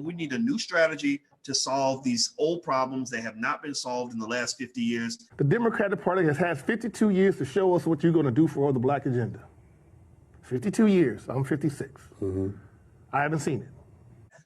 We need a new strategy to solve these old problems that have not been solved in the last 50 years. The Democratic Party has had 52 years to show us what you're going to do for the black agenda. 52 years. I'm 56. I haven't seen it.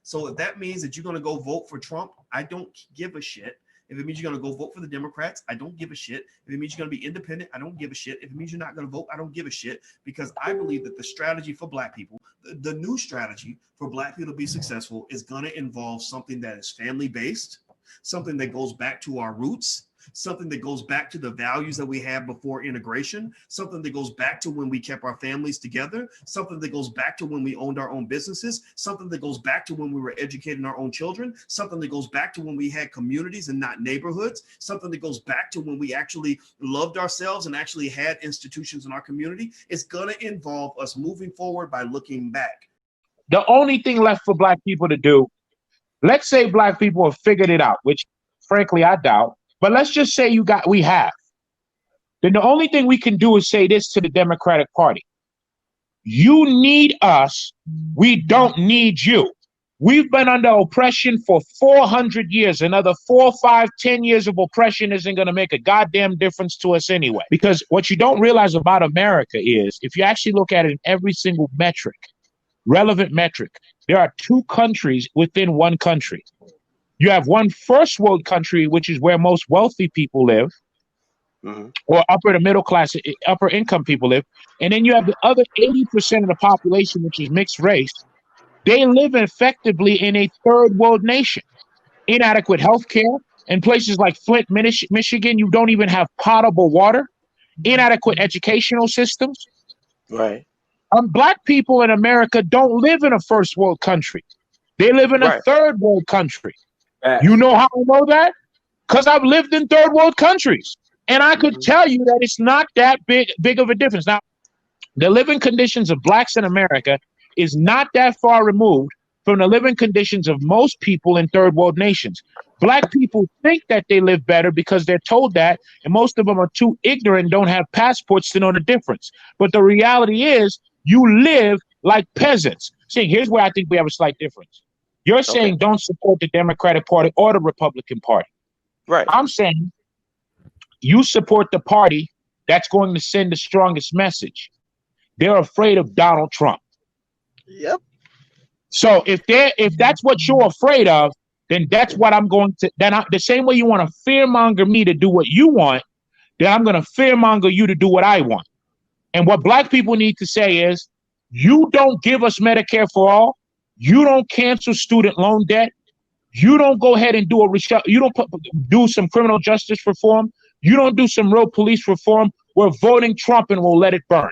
So if that means that you're going to go vote for Trump, I don't give a shit. If it means you're going to go vote for the Democrats, I don't give a shit. If it means you're going to be independent, I don't give a shit. If it means you're not going to vote, I don't give a shit, because I believe that the strategy for black people, the new strategy for black people to be successful, is going to involve something that is family-based, something that goes back to our roots, something that goes back to the values that we had before integration, something that goes back to when we kept our families together, something that goes back to when we owned our own businesses, something that goes back to when we were educating our own children, something that goes back to when we had communities and not neighborhoods, something that goes back to when we actually loved ourselves and actually had institutions in our community. It's going to involve us moving forward by looking back. The only thing left for black people to do, let's say black people have figured it out, which frankly I doubt, but let's just say we have. Then the only thing we can do is say this to the Democratic Party. You need us. We don't need you. We've been under oppression for 400 years. Another 4, 5, 10 years of oppression isn't going to make a goddamn difference to us anyway. Because what you don't realize about America is, if you actually look at it in every single metric, relevant metric, there are 2 countries within one country. You have one first world country, which is where most wealthy people live, or upper to middle class, upper income people live. And then you have the other 80% of the population, which is mixed race. They live effectively in a third world nation. Inadequate health care. In places like Flint, Michigan, you don't even have potable water. Inadequate educational systems. Right. Black people in America don't live in a first world country. They live in a third world country. You know how I know that? Because I've lived in third world countries. And I could tell you that it's not that big of a difference. Now, the living conditions of blacks in America is not that far removed from the living conditions of most people in third world nations. Black people think that they live better because they're told that, and most of them are too ignorant and don't have passports to know the difference. But the reality is, you live like peasants. See, here's where I think we have a slight difference. You're saying don't support the Democratic Party or the Republican Party. Right. I'm saying you support the party that's going to send the strongest message. They're afraid of Donald Trump. Yep. So if that's what you're afraid of, then that's what I'm going to. The same way you want to fearmonger me to do what you want, then I'm going to fearmonger you to do what I want. And what black people need to say is, you don't give us Medicare for all. You don't cancel student loan debt. You don't go ahead and do you don't do some criminal justice reform. You don't do some real police reform. We're voting Trump and we'll let it burn.